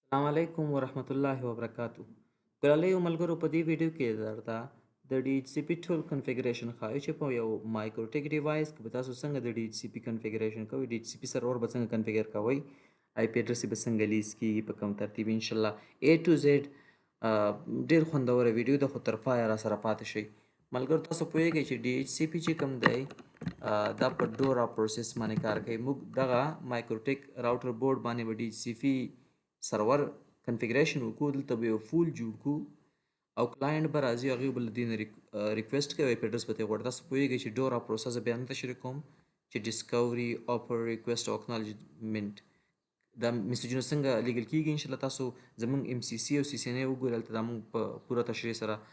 السلام علیکم ورحمت الله وبرکاتو. ګرالیو ملګرو، په دې ویډیو کې درته د DHCP ټول کنفیګریشن ښایي چې په یو مایکروټیک ډیوایس کې به تاسو څنګه د DHCP کنفیګریشن کوئ، DHCP سرور به څنګه کنفیګر کوئ، IP اډرس به څنګه لیز کیږي، په کوم ترتیب ان شاء الله A to Z. ډیر خوندوره ویډیو ده، خو تر پایه را سره پاتې شئ. ملګرو، تاسو پوهیږئ چې DHCP چې کوم دی دا په ډورا پروسس باندې کار کوي. موږ دغه مایکروټیک راوټر بورډ باندې به DHCP سرور کنفیګریشن وکړو. دلته به یو فول جوړ کړو او کلاینټ به راځي، هغوی به له دې نه ریکویسټ کوي، IP اډرس به ترې غواړي. تاسو پوهیږئ چې ډورا پروسس بیا هم تشریح کوم چې ډسکوري، آفر، ریکویسټ او اکنالجمنټ دا میسیجونه څنګه لیږل کیږي. انشاءالله تاسو زموږ MCC او CCNA وګورئ، هلته دا موږ په پوره تشریح سره پوره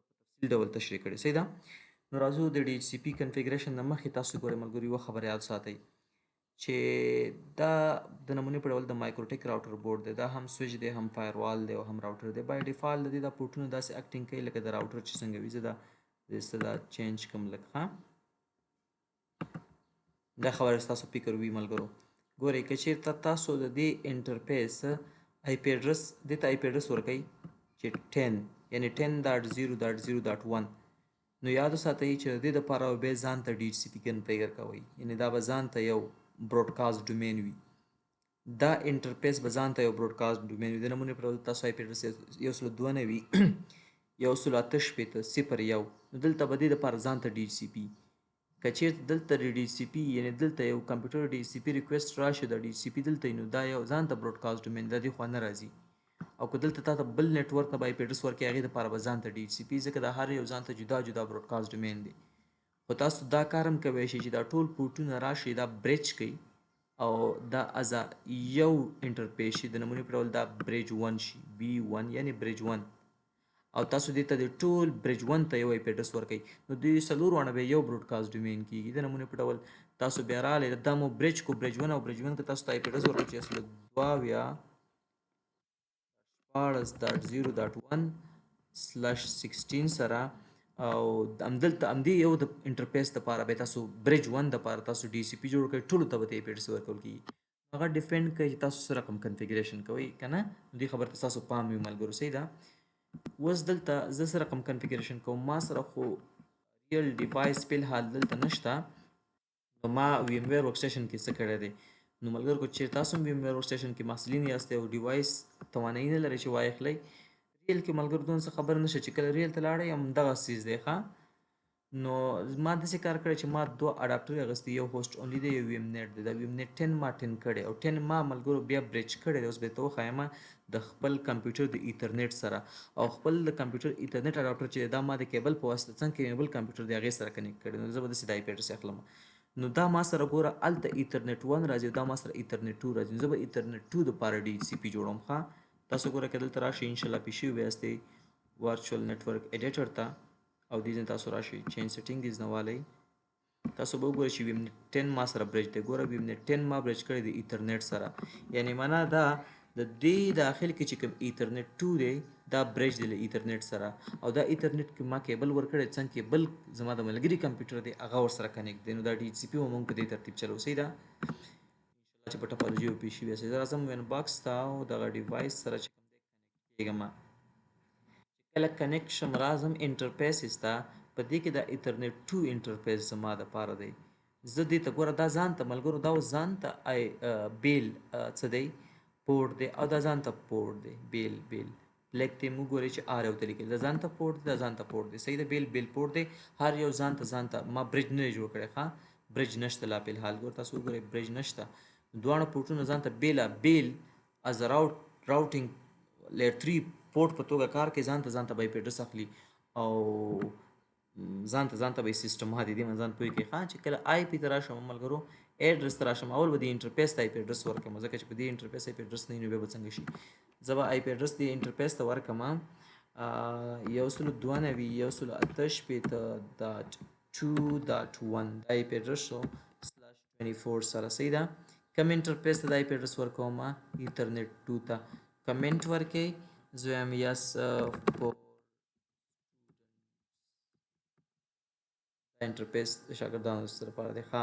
په تفصیل ډول تشریح کړې. صحیح ده. نو راځو د DHCP کنفیګریشن نه مخکې تاسو ګورئ ملګرو، یوه خبره یاد ساتئ چې دا د نمونې په ډول د مایکروټیک راوټر بورډ دی. دا هم سویچ دی، هم فایروال دی او هم راوټر دی. بای ډیفالت د دې دا پورټونه داسې اکټینګ کوي لکه د راوټر چې څنګه وي. زه دا چینج کوم لږ ښه، دا خبره ستاسو فکر وي ملګرو. ګورئ که چېرته تاسو د دې انټرفیس IP اډرس دې ته IP اډرس ورکوئ چې 10 یعنې 10.0.0.1، نو یاد وساتئ چې د دې دپاره به بیا ځان ته DHCP کنفیګر کوئ، یعنې دا به ځان ته یو براډکاسټ ډومین وي. دا انټرفیس به ځان ته یو براډکاسټ ډومین وي. د نمونې په ډول تاسو IP اډرس 192.168.0.1، نو دلته به دې دپاره ځان ته DHCP. که چېرته دلته د DHCP یعنې دلته یو کمپیوټر DHCP ریکویسټ راشي، د DHCP دلته وي، نو دا یو ځان ته براډکاسټ ډومین د دې خوا نه راځي. او که دلته تا ته بل نیټورک ته به IP اډرس ورکړي، هغې دپاره به ځان ته DHCP، ځکه دا هر یو ځان ته جدا جدا براډکاسټ ډومین دی. خو تاسو دا کار هم کولی شئ چې دا ټول پورټونه راشي، دا بریج کوي او دا ازا یو انټرفیس شي. د نمونې په ډول دا بریج 1 شي، B1 یعنې بریج 1، او تاسو دې ته د ټول بریج 1 ته یو IP اډرس ورکوئ، نو دې څلور واړه به یو براډکاسټ ډومین کېږي. د نمونې په ډول تاسو بیا راغلی، دا مو بریج کو، بریج 1 او بریج 1 ته تاسو ته IP اډرس ورکړو چې 2.16.0.1/16 سره، او همدلته همدې یو د انټرفیس دپاره به تاسو بریج 1 دپاره تاسو DHCP جوړ کړئ، ټولو ته به IP اډرس ورکول کېږي. هغه ډیپینډ کوي چې تاسو څه رقم کنفیګریشن کوئ که نه. دې خبرې ته ستاسو پام وي ملګرو. صحیح ده. اوس دلته زه څه رقم کنفیګریشن کوم، ما سره خو ریل ډیوایس فی الحال دلته نشته، نو ما ویم ویر ورک سټیشن کې څه کړی دی. نو ملګرو، که چېرې تاسو هم ویم ویر ورک سټیشن کې محصلین یاستئ او ډیوایس توانایي نه لرئ چې واخلئ، ریل کې ملګرو دومره څه خبره نشته چې کله ریل ته لاړئ همدغه څیز دی ښه. نو ما داسې کار کړی چې ما 2 اډاپټر اخیستی، یو هوسټ اونلی دی، یو ویم نیټ دی. دا ویم نیټ 10 ما 10 کړی او 10 ما ملګرو بیا بریج کړی دی. اوس به درته وښایم د خپل کمپیوټر د ایترنیټ سره، او خپل د کمپیوټر ایترنیټ اډاپټر چې دا ما د کیبل په واسطه څنګه کې بل کمپیوټر دی هغې سره کنیکټ کړی، نو زه به داسې د IP اډرس اخلم. نو دا ما سره ګوره هلته ایترنیټ 1 راځي، دا ما سره ایترنیټ 2 راځي، نو زه به ایترنیټ 2 دپاره DHCP جوړوم ښه. تاسو ګوره که دلته راشئ انشاءالله پې شوي به یاستئ ورچوال نیټورک ایډیټر ته، او دې ځای تاسو راشئ چینج سیټینګ دې نه والی، تاسو به وګورئ چې ویم نیټ 10 ما سره بریج دی. ګوره ویم نیټ 10 ما بریج کړی دی ایترنیټ سره، یعنې معنا دا د دې داخل کې چې کوم ایترنیټ 2 دی دا بریج دی له ایترنیټ سره، او دا ایترنیټ کې ما کیبل ورکړی څنګه کې بل زما د ملګري کمپیوټر دی هغه ورسره کنیکټ دی. نو دا DHCP به مونږ په دې ترتیب چلو. صحیح ده. انشاءالله چې په ټاپالوجي وپوه شوي یاستئ. زه راځم وین باکس ته او دغه ډیوایس سره چې کوم دی کنیکټ کېږم. کله کنیکټ شم راځم انټرفیسز ته، په دې کې د ایترنیټ 2 انټرفیس زما دپاره دی. زه دې ته ګوره دا ځان ته ملګرو دا اوس ځان ته بیل څه دی پورټ دی، او دا ځان ته پورټ دی بیل لیک ته موږ ګورئ چې R یو ته لیکل، دا ځان ته پورټ دی، دا ځان ته پورټ دی. صحیح ده. بیل پورټ دی، هر یو ځان ته ما برج نه دی جوړ کړی ښه، برج نشته لا فی الحال. ګوره تاسو وګورئ برج نشته، دواړه پورټونه ځان ته بیل از راوټینګ لیر 3 پورټ په توګه کار کوي، ځان ته به IP اډرس اخلي او ځان ته به سیسټم هادي دې ځان پوه کړي ښه. چې کله IP ته راشم ملګرو اډرس ته راشم، اول به د انټرفیس ته IP اډرس ورکړم، ځکه چې په دې انټرفیس IP اډرس نه وي نو بیا به څنګه شي. زه به IP اډرس دې انټرفیس ته ورکړم 192.168.2.1 دا IP اډرس شو /24 سره. صحیح ده. کوم انټرفیس ته د IP اډرس ورکوم؟ ایترنیټ 2 ته. کمنټ ورکړئ، زه وایم یس فور انټرفیس د شاګردانو لپاره دی ښه.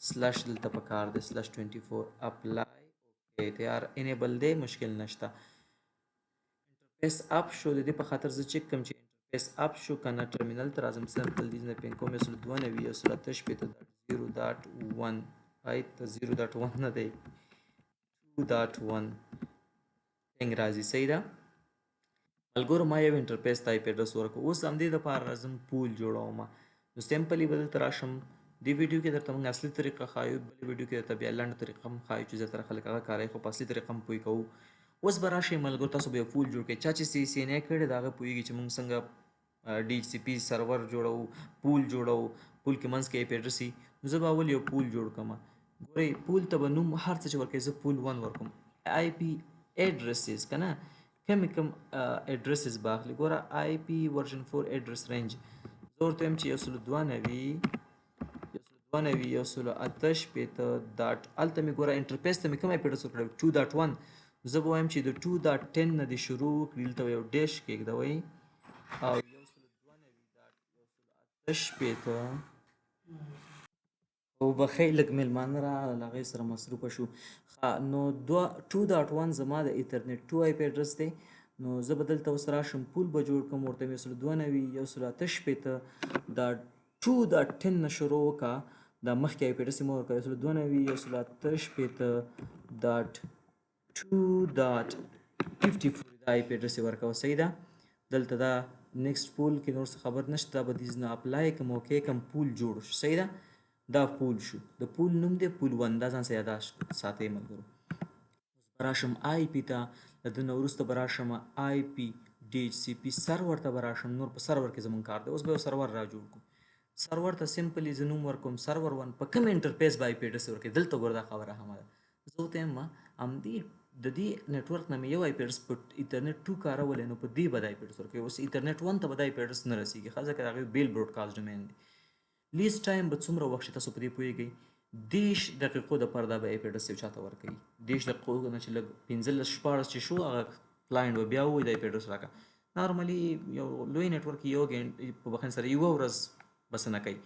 سلش دلته پکار دی /24 اپلای. تیار انیبل دی مشکل نشته. انټرفیس اپ شو د دې په خاطر زه چک کوم چې انټرفیس اپ شو کنه ټرمینل ته راځم سمپل دیز نه پین کوم 192.168.0.1 آیت 0.1 نه دی 2.1 څنګه راځي صحیح ده. ملګرو ما یو انټرفیس ټایپ اډرس ورکړ. اوس همدې دپاره راځم پول جوړوم. نو سمپلی به دلته راشم. دې ویډیو کې درته موږ اصلي طریقه ښایو، بلې ویډیو کې درته بیا لنډه طریقه هم ښایو چې زیاتره خلک هغه کاروي، خو په اصلي طریقه هم پوه کوو. اوس به راشئ ملګرو تاسو به یو پول جوړ کړئ. چا چې CCNA کړی د هغه پوهېږي چې موږ څنګه DHCP سرور جوړو، پول جوړو. پول کې منځ کې IP اډرس وي. نو زه به اول یو پول جوړ کړم. ګورئ پول ته به نوم هر څه چې ورکوي زه پول 1 ورکوم. IP اډرسز که نه کم اډرسز به اخلي. ګوره IP ورژن 4 اډرس رینج زه ورته وایم چې 192.168 ډاټ هلته مې ګوره انټرفیس ته مې کوم IP اډرس ورکړی 2.1. زه به وایم چې د 2.10 نه دې شروع کړي. دلته یو ډیش کېږدوئ او 192.168 او بخۍ لږ میلمانه راغلل هغې سره مصروفه شو. نو 2.1 زما د ایترنټ 2 IP اډرس دی. نو زه به دلته اوس راشم پول به جوړ کړم ورته 192.168 دا 2.10 نه شروع وکړه. دا مخکې IP اډرس یې مه ورکوه 192.168.2.54 دا IP اډرس یې ورکوه صحیح ده. دلته دا نیکسټ پول کې نور څه خبر نشته. دا به دیز نه اپلای کړم اوکې کړم پول جوړ شو صحیح ده. دا پول شو. د پول نوم دی پول 1. دا ځان سره یاداشت ساتئ ملګرو. اوس به راشم IP ته. د ده نه وروسته به راشم IP DHCP سرور ته به راشم. نور په سرور کې زموږ کار دی. اوس به یو سرور را جوړ کړو. سرور ته سمپلی زه نوم ورکوم سرور 1. په کوم انټرفیس به IP اډرس ورکوي دلته ګوره دا خبره همه ده. زه ورته وایم همدې د دې نیټورک نه مې یو IP اډرس په ایترنټ 2 کارولی نو په دې به دا IP اډرس ورکوي. اوس ایترنټ 1 ته به دا IP اډرس نه رسېږي ښه ځکه د هغې بیل براډکاسټ ډومین دی. لیز ټایم به څومره وخت شي تاسو په دې پوهېږئ. 30 دقیقو دپاره دا به IP اډرس یو چاته ورکوي. 30 دقیقو نه چې لږ 15-14 چې شو هغه کلاینټ به بیا ووایي دا IP اډرس راکړه. نارملي یو لوی نیټورک یو په بخښنې سره یوه ورځ بس نه کوي.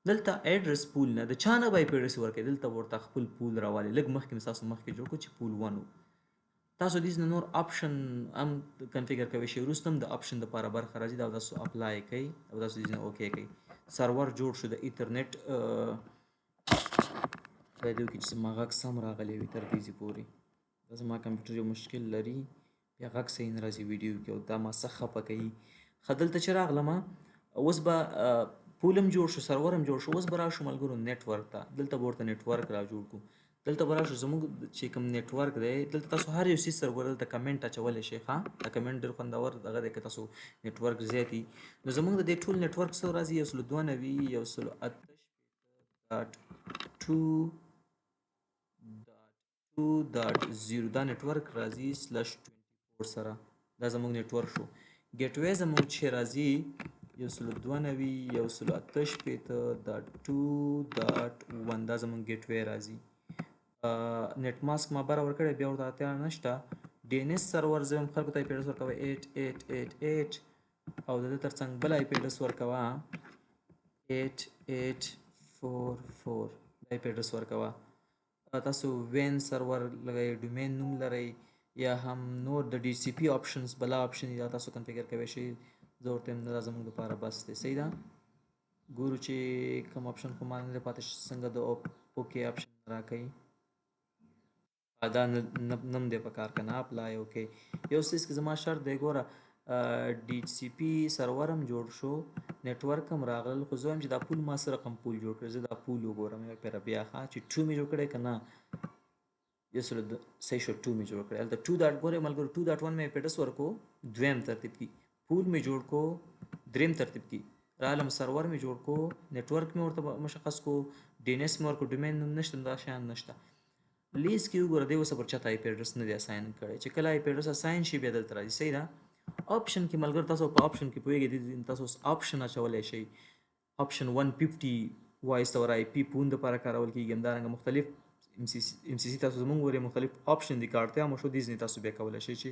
دلته اډرس پول نه د چا نه به IP اډرس ورکوي. دلته ورته خپل پول راوالي. لږ مخکې مې ستاسو مخکې جوړ کړو چې پول 1 و. تاسو دیز نه نور آپشن هم کنفیګر کوئ شي. وروسته هم د آپشن دپاره برخه راځي. دا تاسو اپلای کوئ او تاسو دیز نه اوکې کوئ. سرور جوړ شو د ایترنټ خدای دې وکړي چې زما غږ سم راغلی وي تر دې پورې. دا زما کمپیوټر یو مشکل لري بیا غږ صحیح نه راځي ویډیو کې او دا ما څه خفه کوي. ښه دلته چې راغلم اوس به پول هم جوړ شو سرور هم جوړ شو. اوس به راشو ملګرو نیټورک ته. دلته به ورته نیټورک را جوړ کړو. دلته به راشو زموږ چې کوم نیټورک دی دلته تاسو هر یو څیز سره ګوره دلته کمنټ اچولی شئ. ښه دا کمنټ ډېر خوندور دغه دی که تاسو نیټورک زیات وي. نو زموږ د دې ټول نیټورک څه راځي 192.168.2.0 دا نیټورک راځي /24 سره. دا زموږ نیټورک شو. ګیټ وی زموږ چې راځي 192.168.2.1 دا زموږ ګیټ وی راځي. نیټ ماسک ما بره ورکړی بیا ورته اړتیا نشته. DNS سرور زه هم خلکو ته IP اډرس ورکوه 8888 او د ده تر څنګ بل IP اډرس ورکوه 8844 دا IP اډرس ورکوه. تاسو وین سرور لګئ ډومین نوم لرئ یا هم نور د DHCP آپشنز بلا آپشن دا تاسو کنفیګر کوئ شئ. زه ورته وایم دا زموږ دپاره بس دی صحیح ده. ګورو چې کوم آپشن خو ما نه دی پاتې څنګه د اوکې آپشن راکوي. دا نم دی په کار که نه اپلای اوکې. یو څیز کې زما شرط دی ګوره DHCP سرور هم جوړ شو نیټورک هم راغلل خو زه وایم چې دا پول ما څه رقم پول جوړ کړی. زه دا پول وګورم یو پیره بیا ښه چې 2 مې جوړ کړی که نه صحیح شو 2 مې جوړ کړی. هلته 2 ډاټ ګورئ ملګرو 2.1 مې IP اډرس ورکو دویم ترتیب کې پول مې جوړ کو دریم ترتیب کې رالم سرور مې جوړ کو نیټورک مې ورته مشخص کو DNS مې ورکو ډومین نوم نشته دا شیان نشته. لیز کې وګوره دی اوس پر چاته IP اډرس نه دی اساین کړی. چې کله IP اډرس اساین شي بیا دلته راځي صحیح ده. آپشن کې ملګرو تاسو په آپشن کې پوهېږئ تاسو اوس آپشن اچولی شئ. آپشن 150 وایس اور IP پون دپاره کارول کېږي. همدارنګه مختلف MCC تاسو زموږ ورې مختلف آپشن دي که اړتیا مو شو دیز نه تاسو بیا کولی شئ چې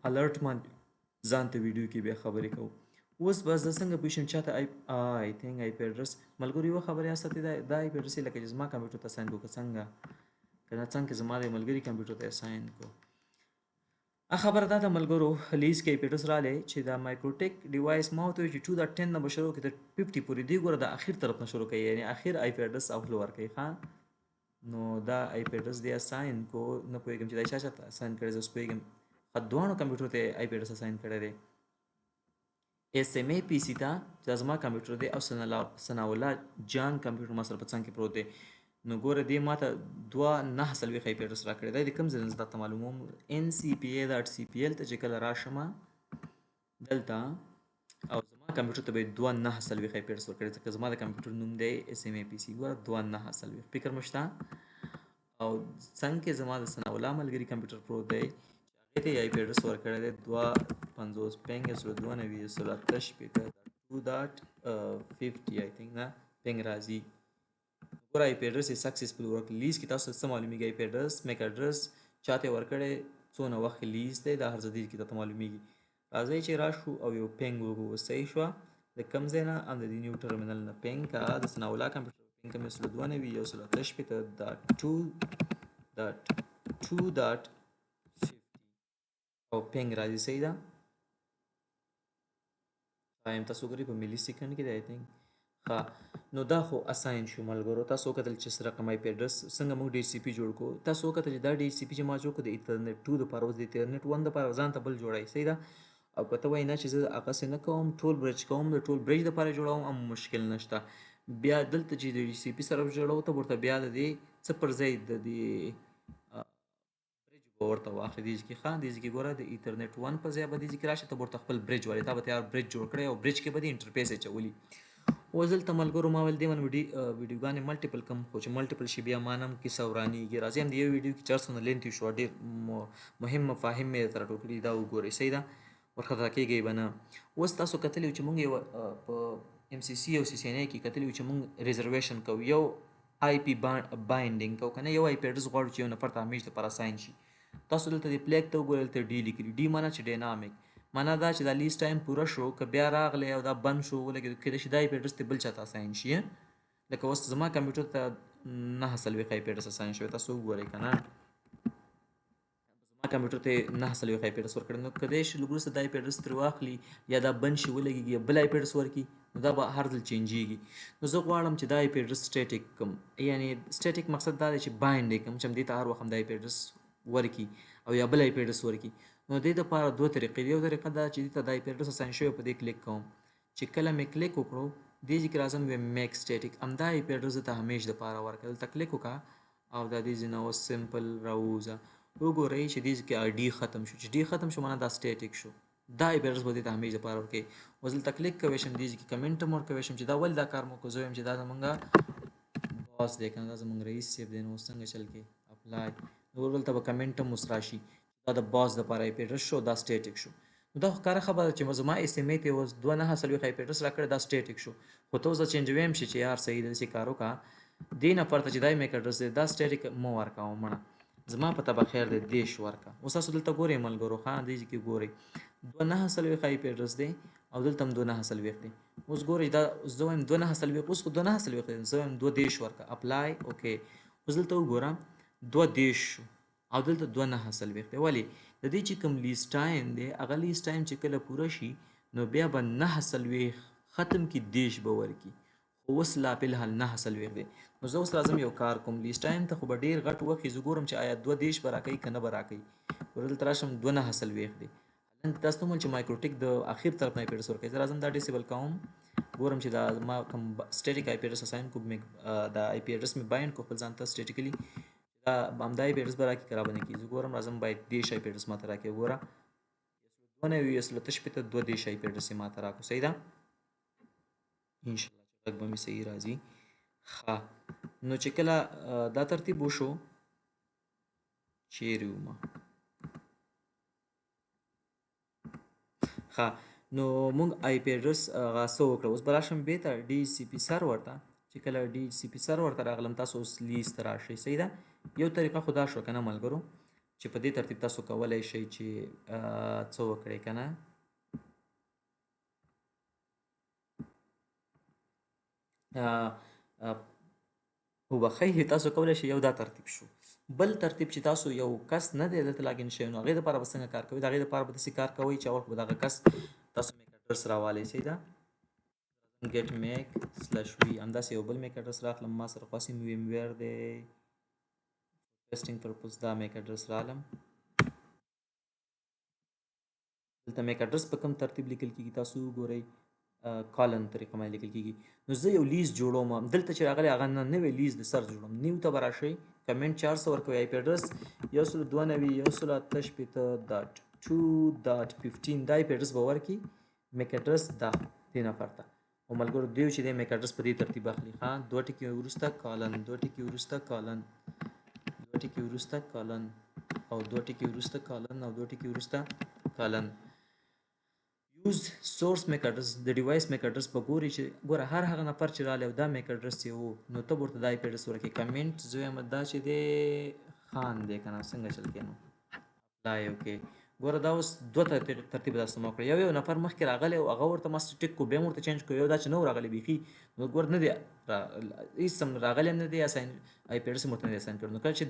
الرټ باندې ځان ته ویډیو کې بیا خبرې کوو. اوس بس زه څنګه پوه شم چاته آی تھنک IP اډرس ملګرو یوه خبره یاد ساتئ دا IP اډرس لکه چې زما کمپیوټر ته اساین کړو که څنګه کنه څنګه زما د ملګری کمپیوټر ته اساین کو خبره دا د ملګرو لیز کې پیټس رااله چې دا مایکروټیک ډیوایس ما ته چې 2.10 نه بشرو کې د 50 پورې دی ګوره د اخر طرف نه شروع کوي یعنی اخر آی پی اډرس او لور کوي ها نو دا آی پی اډرس دی اساین کو نه پوهیږم چې دا شاته اساین کړی زه پوهیږم خدوانو کمپیوټر ته آی پی اډرس اساین کړی دی اس ام ای پی سی ته چې زما کمپیوټر دی او ثنا الله جان کمپیوټر ما سره په څنګ کې پروت دی نو ګوره دی ماته 2.9 آی پی اډرس راکړی دی د کوم ځای نه درته معلوموم NCPA.cpl ته چې کله راشم دلته او زما کمپیوټر ته به 2.9 آی پی اډرس ورکړی ځکه زما د کمپیوټر نوم دی اس ام ای پی سی ګوره 2.9 فکر مشته او څنګه زما د ثنا الله ملګری کمپیوټر پروت دی هغې ته آی پی اډرس ورکړی دی 2.50 آی تھنک نه پنګ راځي ګوره آی پی اډرس یې سکسسفل ورک لیز کې تاسو څه معلومیږي آی پی اډرس میک اډرس چاته ورکړی څونه وخت لیز دی دا هر څه دې کې تاسو معلومیږي راځئ چې راشو او یو پنګ وګورو صحیح شوه د کوم ځای نه ام د دې نیو ټرمینل نه پنګ کا د ثنا الله کمپیوټر پنګ کوم 2.98.2.2.50 او پنګ راځي صحیح ده وایم تاسو ګورئ په ملي سیکنډ کې دی آی تھنک ها نو دا خو اساین شو ملګرو تاسو کتل چې سره رقم آی پی اډرس څنګه موږ ډي سی پی جوړ کو تاسو کتل چې دا ډي سی پی چې ما جوړ کو د ایترنیټ 2 د پاره د ایترنیټ 1 د پاره ځان ته بل جوړای صحیح ده او کته وای نه چې زه هغه څه نه کوم ټول برج کوم د ټول برج د پاره جوړوم ام مشکل نشته بیا دلته چې د ډي سی پی سره جوړو ته ورته بیا د دې څه پر ځای د دې ورته واخلې دې کې خان دې کې ګوره د ایترنیټ 1 په ځای باندې ذکر راشه ته ورته خپل برج ولې تا به تیار برج جوړ کړی او برج کې به انټرفیس چولي وزل ته ملګرو ما ول دې من ویډیوګانې ملټیپل کم خو چې ملټیپل شي بیا مانم کې سورانیږي راځي هم د یو ویډیو کې 400 لینت شو ډېر مهم مفاهیم مې تر ټوکړي دا وګورئ صحیح ده ورخه کېږي بنه اوس تاسو کتلی چې مونږ یو په ام سی سی او سی سی ان ای کې کتلی چې مونږ ریزرویشن کوو یو آی پی بایندینګ کوو کنه یو آی پی اډرس غواړو چې یو نفر ته همیشه لپاره ساين شي تاسو دلته د پلیک ته وګورئ ته ډی لیکلي ډی معنی چې ډینامیک معنا دا چې دا لیست ټایم پوره شو که بیا راغلی او دا بند شو ولګېدو کېدای شي دا آی پی اډرس ته بل چاته اساین شي لکه اوس زما کمپیوټر ته 9 آی پی اډرس اساین شوی تاسو وګورئ که نه زما کمپیوټر ته 9 آی پی اډرس ورکړی نو کېدای شي لږ وروسته دا آی پی اډرس ترې واخلي یا دا بند شي ولګېږي یا بل آی پی اډرس ورکړي نو دا به هر ځل چینجېږي نو زه غواړم چې دا آی پی اډرس سټیټیک کړم یعنې سټیټیک مقصد دا دی چې بایند یې کړم چې همدې ته هر وخت همدا آی پی اډرس ورکی او یا بل آی پی اډرس ورکی نو دې لپاره دوه طریقې دي یو طریقه دا چې دې ته د آی پی اډرس اساین شوی په دې کلیک کوم چې کله مې کلیک وکړو دې ځای کې راځم ویم میک سټیټیک همدا آی پی اډرس ته همیشه دپاره ورکړه دلته کلیک وکړه او دا دې ځای نه اوس سمپل راووځه وګورئ چې دې ځای کې ډي ختم شو چې ډي ختم شو معنا دا سټیټیک شو دا آی پی اډرس به دې ته همیشه دپاره ورکوي اوس دلته کلیک کوی شم دې ځای کې کمنټ هم ورکوی شم چې دا ولې دا کار مو کو زه وایم چې دا زمونږ باس دی که نه دا زمونږ رئیس صاحب دی نو اوس څنګه چل کې اپلای نور دلته به کمنټ هم اوس راشي دا د باس دپاره آی پی اډرس شو دا سټیټیک شو نو دا خو ښکاره خبره ده چې زما اس ام ای ته اوس 2.9 آی پی اډرس راکړی دا سټیټیک شو خو ته اوس چینجویم شي چې یار صحیح داسې کار وکړه دې نفر ته چې دا میک اډرس دی دا سټیټیک مه ورکوه مړه زما په ته به خیر دی دیش ورکړه اوس تاسو دلته ګورئ ملګرو ښه دې کې ګورئ 2.9 آی پی اډرس دی او دلته هم 2.9 دی اوس ګورئ دا اوس زه وایم 2.9 اوس خو 2.9 دی زه وایم 2 دیش ورکړه اپلای اوکې اوس دلته وګوره 2 دیش شو او دلته 2.9 دی ولې د دې چې کوم لیست ټایم دی هغه لیست ټایم چې کله پوره شي نو بیا به 9 ختم کی دیش به ورکي خو اوس لا فلحال 9 دی نو زه اوس راځم یو کار کوم لیست ټایم ته خو به ډېر غټ وخت زه ګورم چې آیا 2 دیش به راکوي که نه به راکوي ورته راشم 2.9 دی تاسو ته چې مایکروټیک د اخر طرف نه آی پی اډرس ورکوي زه راځم دا ډیسیبل کوم ګورم چې دا ما کوم سټیټیک آی پی اډرس اساین کوم دا آی پی اډرس مې بایند کو خپل ځان ته سټیټیکلی دا همدا آی پی اډرس به راکړي که را به نه کړي زه ګورم راځم باید دیش آی پی اډرس ماته راکړي وګوره 2.9 آی پی اډرس یې ماته راکړو صحیح ده انشاءالله چې غږ به مې صحیح راځي ښه نو چې کله دا ترتیب وشو چیرې ومه ښه نو موږ آی پی اډرس هغه څه وکړه اوس به راشم بېرته ډي سی پي سرور ته چې کله ډي سی پي سرور ته راغلم تاسو اوس لیز ته راشئ صحیح ده یو طریقه خو دا شو که نه ملګرو چې په دې ترتیب تاسو کولی شئ چې څه وکړئ که نه وبخښئ تاسو کولی شئ یو دا ترتیب شو بل ترتیب چې تاسو یو کس نه دی دلته لاګین شوی نو هغې دپاره به څنګه کار کوئ د هغې دپاره به داسې کار کوئ چې اول خو به دغه کس تاسو میک اډرس راوالی صحیح ده get make /v همداسې یو بل میک اډرس راخلم ما سره خاص ویم ویر دی ټیسټینګ پرپز دا میک اډرس رالم دلته میک اډرس په کوم ترتیب لیکل کیږي تاسو ګورئ کالن طریقه باندې لیکل کیږي نو زه یو لیز جوړوم دلته چې راغلی هغه نه نوی لیز د سر جوړوم نیو ته به راشئ کمنټ 400 ورکوئ آی پی اډرس 192.168.2.15 دا آی پی اډرس به ورکړي میک اډرس دا دې نفر ته او ملګرو دیو چې دی میک اډرس په دې ترتیب اخلي ها دوه ټکي وروسته کالن دوه ټکي وروسته کالن دوه ټکي وروسته کالن او دوه ټکي وروسته کالن او دوه ټکي وروسته کالن یوز سورس میک اډرس د ډیوایس میک اډرس په ګوري چې ګوره هر هغه نفر چې رالی او دا میک اډرس یې و نو ته ورته دا آی پی اډرس ورکړې کمنټ زه وایم دا چې دی خان دی که نه څنګه چل کې نو اپلای اوکې ګوره دا اوس دوه ترتیب تاسو ما کړی یو نفر مخکې راغلی او هغه ورته ما ټیک کو بیا هم ورته چینج کړو یو دا چې نه و راغلی بیخي نو ګوره نه دی هېڅ هم راغلی هم نه دی اساین آی پی اډرس هم ورته نه دی اساین کړی نو کله چې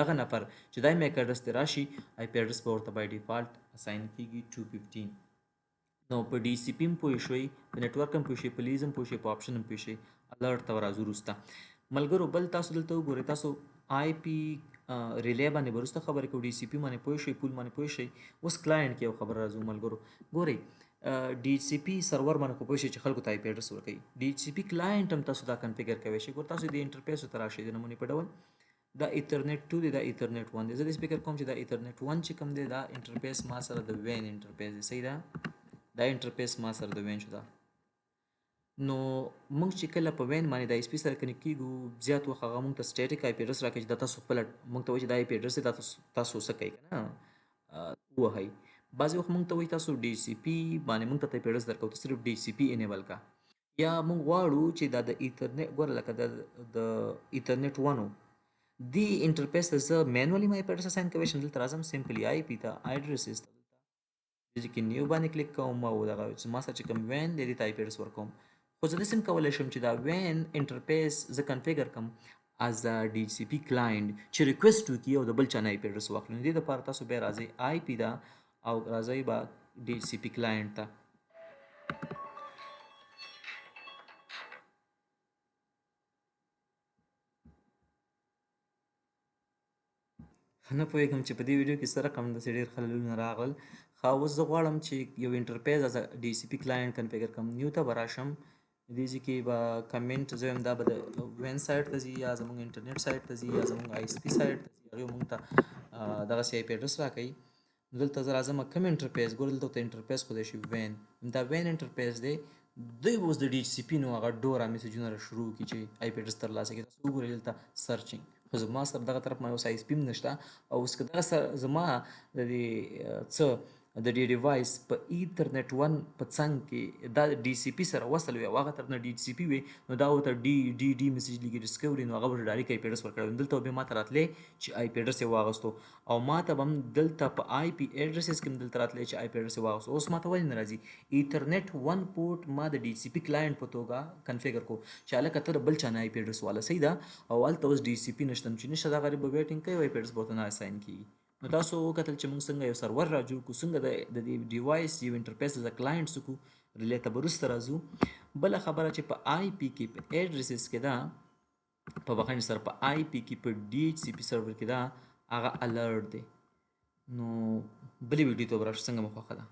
دغه نفر چې دا میک اډرس ته راشي آی پی اډرس به ورته بای ډیفالټ اساین کېږي 215 نو په ډي سی پي هم پوه شوئ په نیټورک هم پوه شئ په لیز هم پوه شئ په آپشن هم پوه شئ الرټ ته راځو وروسته ملګرو بل تاسو دلته وګورئ تاسو آی پی ریلی باندې به وروسته خبرې کوو ډي سی پي باندې پوه شئ پول باندې پوه شئ اوس کلاینټ کې یو خبره راځو ملګرو ګورئ ډي سی پي سرور باندې خو پوه شئ چې خلکو ته آی پی اډرس ورکوي ډي سی پي کلاینټ هم تاسو دا کنفیګر کوی شئ ګور تاسو د انټرفیسو ته راشئ د نمونې په ډول دا ایترنیټ 2 دی دا ایترنیټ 1 دی زه د سپیکر کوم چې دا ایترنیټ 1 چې کوم دی دا انټرفیس ما سره د وین انټرفیس دی صحیح ده دا انټرفیس ما سره د وین شو دا نو موږ چې کله په وین باندې د ایس پی سره کنیکټ کیږو زیات وخت هغه موږ ته سټیټیک آی پی اډرس راکوي چې دا تاسو خپل موږ ته وایي چې دا آی پی اډرس دی تاسو څه کوئ که نه ووهئ بعضې وخت موږ ته وایي تاسو ډي سی پي باندې موږ ته آی پی اډرس درکوو ته صرف ډي سی پي انیبل کا یا موږ غواړو چې دا د ایترنیټ ګوره لکه د ایترنیټ 1 دی انټرفیس ته زه مینولی آی پی اډرس اساین کوی شم دلته راځم سمپلی آی پی ته اډرسز ته دلته کې نیو باندې کلیک کوم او دغه چې ما سره چې کوم وین دی دې ته آی پی اډرس ورکوم خو زه داسې هم کولی شم چې دا وین انټرفیس زه کنفیګر کړم از ا ډي سی پي کلاینټ چې ریکویسټ وکړي او د بل چا نه آی پی اډرس واخلي نو دې دپاره تاسو بیا راځئ آی پی ده او راځئ به ډي سی پي کلاینټ ته نه پوهېږم چې په دې ویډیو کې څه رقم داسې ډېر خللونه راغلل ښه اوس زه غواړم چې یو انټرفیس از ډي سی پي کلاینټ کنفیګر کړم نیو ته به راشم دې ځای کې به کمنټ زه وایم دا به د وین سایټ ته ځي یا زموږ انټرنیټ سایټ ته ځي یا زموږ آی ایس پي سایټ ته ځي هغې موږ ته دغسې آی پی اډرس راکوي دلته زه راځم کوم انټرفیس ګوره دلته ورته انټرفیس ښودی شي وین دا وین انټرفیس دی دوی به اوس د ډي سی پي نو هغه ډوره میسیجونه را شروع کړي چې آی پی اډرس ترلاسه کړي تاسو وګورئ دلته سرچینګ خو زما سره دغه طرف ما اوس آی ایس پي هم نشته او اوس که دغه زما د دې څه د دې ډیوایس په ایترنیټ 1 په څنګ کې دا ډي سی پي سره وصل وي او هغه طرف نه ډي سی پي وي نو دا ورته ډي میسیج لیکي ډسکوري نو هغه به ډایرکټ آی پی اډرس ورکړی دلته به ما ته راتلی چې آی پی اډرس یې واغستو او ما ته به هم دلته په آی پی اډرسز کې هم دلته راتلی چې آی پی اډرس یې واغستو اوس ما ته ولې نه راځي ایترنیټ 1 پورټ ما د ډي سی پي کلاینټ په توګه کنفیګر کو چې هلکه ته د بل چا نه آی پی اډرس واله صحیح ده او هلته اوس ډي سی پي نشته چې نشته دا غریب به ویټینګ کوي آی پی اډرس به ورته نه اساین کېږي نو تاسو وکتل چې موږ څنګه یو سرور را جوړ کړو څنګه د دې ډیوایس یو انټرفیس د کلاینټ سکو ریلی ته به وروسته راځو بله خبره چې په آی پی کې په اډرسز کې ده په بخښنې سره په آی پی کې په ډي ایچ سی پي سرور کې ده هغه الرټ دی نو بلې ویډیو ته به راشو څنګه مو خوښه ده